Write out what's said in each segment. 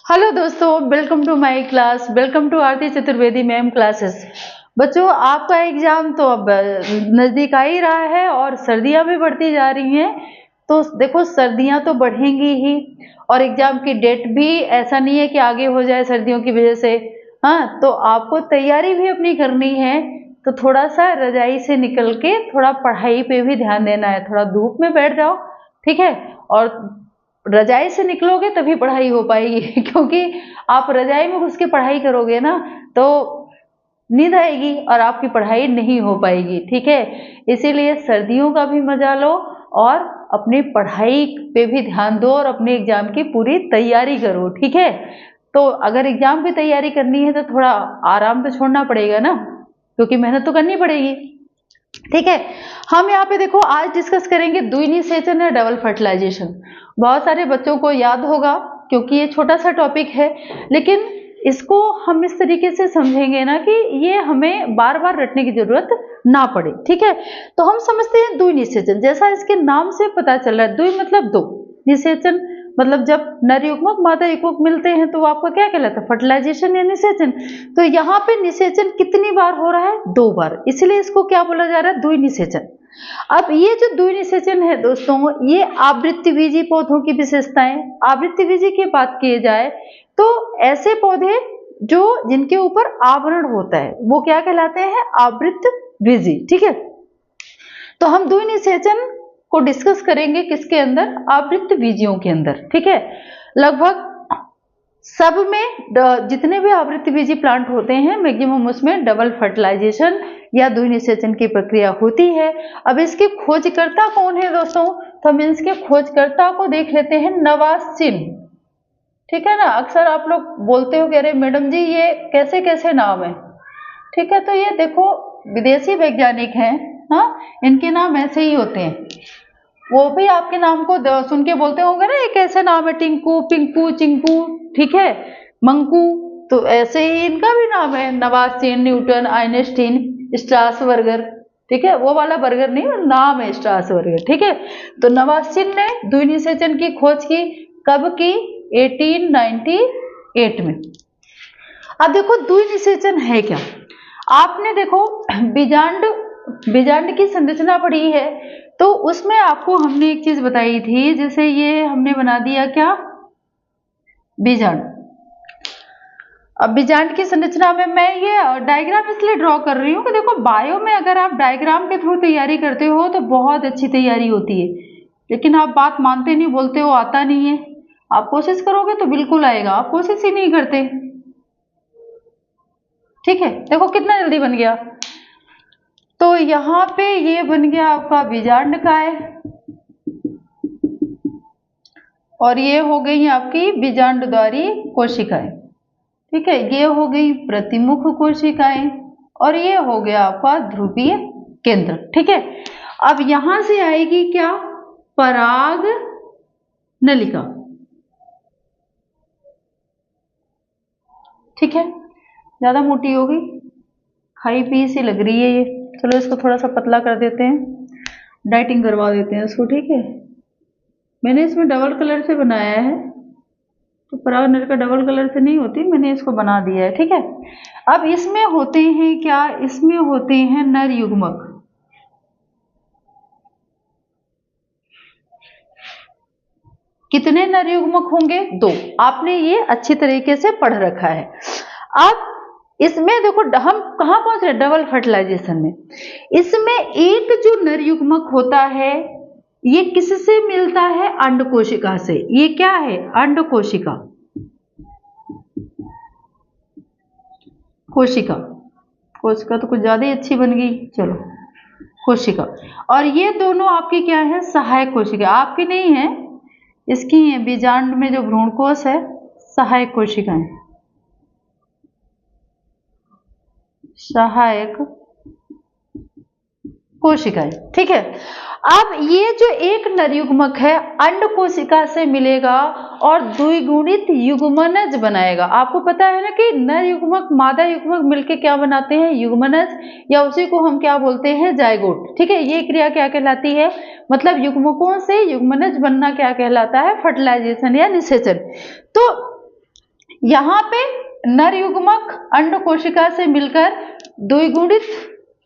Hello दोस्तों, welcome to my class. Welcome to Aarti Chaturvedi ma'am classes. बच्चों, आपका एग्जाम तो अब नज़दीक आ ही रहा है और सर्दियां भी बढ़ती जा रही हैं। तो देखो, सर्दियां तो बढ़ेंगी ही और एग्जाम की डेट भी ऐसा नहीं है कि आगे हो जाए सर्दियों की वजह से। हाँ, तो आपको तैयारी भी अपनी करनी है। तो थोड़ा सा रजाई से निकल के थोड़ा पढ़ाई पे भी ध्यान देना है। थोड़ा धूप में बैठ जाओ, ठीक है। और रजाई से निकलोगे तभी पढ़ाई हो पाएगी क्योंकि आप रजाई में घुस के पढ़ाई करोगे ना तो नींद आएगी और आपकी पढ़ाई नहीं हो पाएगी, ठीक है। इसीलिए सर्दियों का भी मजा लो और अपनी पढ़ाई पे भी ध्यान दो और अपने एग्जाम की पूरी तैयारी करो, ठीक है। तो अगर एग्जाम की तैयारी करनी है तो थोड़ा आराम तो छोड़ना पड़ेगा ना, क्योंकि मेहनत तो करनी पड़ेगी, ठीक है। हम यहाँ पे देखो आज डिस्कस करेंगे द्विनिषेचन या डबल फर्टिलाइजेशन। बहुत सारे बच्चों को याद होगा क्योंकि ये छोटा सा टॉपिक है, लेकिन इसको हम इस तरीके से समझेंगे ना कि ये हमें बार बार रटने की जरूरत ना पड़े, ठीक है। तो हम समझते हैं द्विनिषेचन, जैसा इसके नाम से पता चल रहा है, द्वि मतलब दो, निषेचन मतलब जब नर युग्मक मादा युग्मक मिलते हैं तो आपका क्या कहलाता है, फर्टिलाइजेशन या निषेचन। तो यहाँ पे निषेचन कितनी बार हो रहा है, 2 बार, इसलिए इसको क्या बोला जा रहा है, द्विनिषेचन। अब ये जो द्विनिषेचन है दोस्तों, ये आवृत्तिबीजी पौधों की विशेषताएं। आवृत्तिबीजी की बात की जाए तो ऐसे पौधे जो जिनके ऊपर आवरण होता है वो क्या कहलाते हैं, आवृत्तिबीजी, ठीक है। तो हम द्विनिषेचन को डिस्कस करेंगे किसके अंदर, आवृत्तिबीजियों के अंदर, ठीक है। लगभग सब में जितने भी आवृत्तिबीजी प्लांट होते हैं मैक्सिमम उसमें डबल फर्टिलाइजेशन या द्विनिषेचन की प्रक्रिया होती है। अब इसके खोजकर्ता कौन है दोस्तों, तो हम इसके खोजकर्ता को देख लेते हैं, नवासिन, ठीक है ना। अक्सर आप लोग बोलते हो कि अरे मैडम जी ये कैसे कैसे नाम है, ठीक है। तो ये देखो विदेशी वैज्ञानिक हैं, हाँ, इनके नाम ऐसे ही होते हैं। वो भी आपके नाम को सुन के बोलते होंगे ना, एक ऐसे नाम है टिंकू, पिंकू, चिंकू, ठीक है, मंकू। तो ऐसे ही इनका भी नाम है, नवासिन, न्यूटन, आइंस्टीन, स्ट्रासबर्गर, ठीक है। वो वाला बर्गर नहीं, नाम है स्ट्रासबर्गर, ठीक है। तो नवासिन ने द्विनिषेचन की खोज की, कब की, 1898 में। अब देखो द्विनिषेचन है क्या। आपने देखो बीजांड की संरचना पढ़ी है, तो उसमें आपको हमने एक चीज बताई थी, जैसे ये हमने बना दिया क्या, बीजांड। अब बीजांड की संरचना में मैं ये डायग्राम इसलिए ड्रॉ कर रही हूँ कि देखो बायो में अगर आप डायग्राम के थ्रू तैयारी करते हो तो बहुत अच्छी तैयारी होती है, लेकिन आप बात मानते नहीं, बोलते हो आता नहीं है। आप कोशिश करोगे तो बिल्कुल आएगा, आप कोशिश ही नहीं करते, ठीक है। देखो कितना जल्दी बन गया। तो यहाँ पे ये बन गया आपका बीजांडकाय और ये हो गई आपकी बीजांडद्वारी कोशिकाएं, ठीक है। ये हो गई प्रतिमुख कोशिकाएं और ये हो गया आपका ध्रुवीय केंद्र, ठीक है। अब यहां से आएगी क्या, पराग नलिका, ठीक है। ज्यादा मोटी होगी, खाई पी सी लग रही है ये, चलो इसको थोड़ा सा पतला कर देते हैं, डाइटिंग करवा देते हैं इसको, ठीक है। मैंने इसमें डबल कलर से बनाया है, तो पराग नलिका डबल कलर से नहीं होती, मैंने इसको बना दिया है, ठीक है। अब इसमें होते हैं क्या, इसमें होते हैं नर युग्मक। कितने नर युग्मक होंगे, 2। आपने ये अच्छी तरीके से पढ़ रखा है। अब इसमें देखो हम कहां पहुंच रहे, डबल फर्टिलाइजेशन में। इसमें एक जो नर युग्मक होता है ये किससे मिलता है, अंड कोशिका से। ये क्या है, अंड कोशिका, कोशिका, कोशिका तो कुछ ज्यादा ही अच्छी बन गई, चलो कोशिका। और ये दोनों आपकी क्या है, सहायक कोशिका, आपकी नहीं है, इसकी है। बीजांड में जो भ्रूणकोश है, सहायक कोशिकाएं, सहायक कोशिकाएं, ठीक है। अब ये जो एक नर युग्मक है अंड कोशिका से मिलेगा और द्विगुणित युग्मनज बनाएगा। आपको पता है ना कि नर युग्मक मादा युग्मक मिलके क्या बनाते हैं, युग्मनज, या उसी को हम क्या बोलते हैं, जायगोट, ठीक है। ये क्रिया क्या कहलाती है, मतलब युग्मकों से युग्मनज बनना क्या कहलाता है, फर्टिलाइजेशन या निषेचन। तो यहाँ पे नर युग्मक अंड कोशिका से मिलकर द्विगुणित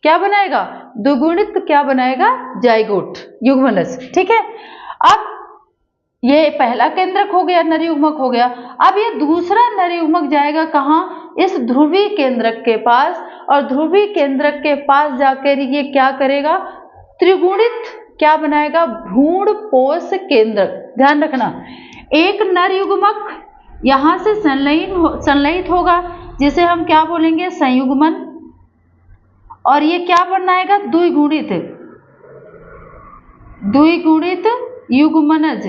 क्या बनाएगा, द्विगुणित क्या बनाएगा, जाइगोट, युग्मनज। ठीक है, अब ये पहला केंद्रक हो गया, नर युग्मक हो गया। अब ये दूसरा नर युग्मक जाएगा कहाँ, इस ध्रुवीय केंद्रक के पास, और ध्रुवीय केंद्रक के पास जाकर ये क्या करेगा, त्रिगुणित क्या बनाएगा, भ्रूण पोष केंद्रक। ध्यान रखना, एक नर युग्मक यहां से संलयित होगा, जिसे हम क्या बोलेंगे, संयुग्मन, और ये क्या बनाएगा, द्विगुणित युग्मनज।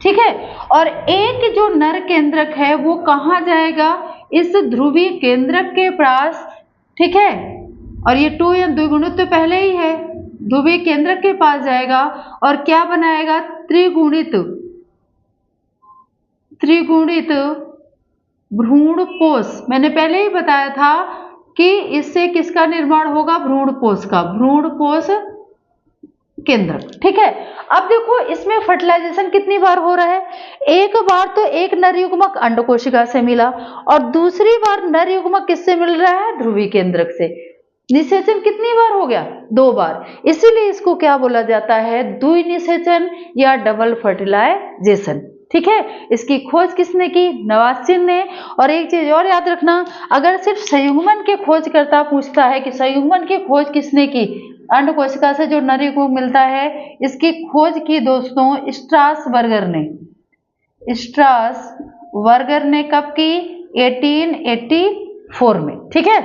ठीक है, और एक जो नर केंद्रक है वो कहाँ जाएगा, इस ध्रुवीय केंद्रक के पास। ठीक है, और ये 2 या द्विगुणित तो पहले ही है, ध्रुवीय केंद्रक के पास जाएगा और क्या बनाएगा, त्रिगुणित भ्रूणपोष। मैंने पहले ही बताया था कि इससे किसका निर्माण होगा, भ्रूणपोष का, भ्रूणपोष केंद्रक। ठीक है, अब देखो इसमें फर्टिलाइजेशन कितनी बार हो रहा है, एक बार तो एक नर युग्मक अंड कोशिका से मिला, और दूसरी बार नर युग्मक किससे मिल रहा है, ध्रुवीय केंद्रक से। निषेचन कितनी बार हो गया, 2 बार, इसीलिए इसको क्या बोला जाता है, द्विनिषेचन या डबल फर्टिलाइजेशन। ठीक है, इसकी खोज किसने की, नवासिन ने। और एक चीज और याद रखना, अगर सिर्फ संयुग्मन के खोजकर्ता पूछता है कि संयुग्मन की खोज किसने की, अंड कोशिका से जो नर युग्मक मिलता है, इसकी खोज की दोस्तों स्ट्रासबर्गर ने कब की, 1884 में। ठीक है,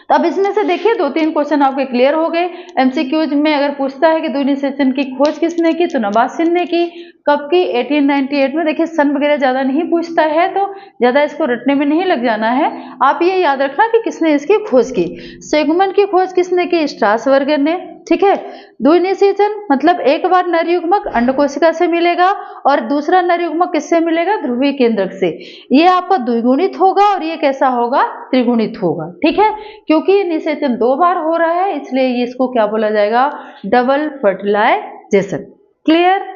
तो अब इसमें से देखिए 2-3 क्वेश्चन आपके क्लियर हो गए। एमसीक्यूज में अगर पूछता है कि द्विनिषेचन की खोज किसने की, तो नवासिन ने की। कब की, 1898 में। देखिए सन वगैरह ज्यादा नहीं पूछता है, तो ज्यादा इसको रटने में नहीं लग जाना है, आप ये याद रखना कि किसने इसकी खोज की। संयुग्मन की खोज किसने की, स्ट्रासबर्गर ने। ठीक है, द्विनिषेचन मतलब एक बार नर युग्मक अंड कोशिका से मिलेगा और दूसरा नर युग्मक किससे मिलेगा, ध्रुवीय केंद्रक से। ये आपका द्विगुणित होगा और ये कैसा होगा, त्रिगुणित होगा। ठीक है, क्योंकि ये निषेचन 2 बार हो रहा है, इसलिए इसको क्या बोला जाएगा, डबल फर्टिलाइजेशन। क्लियर।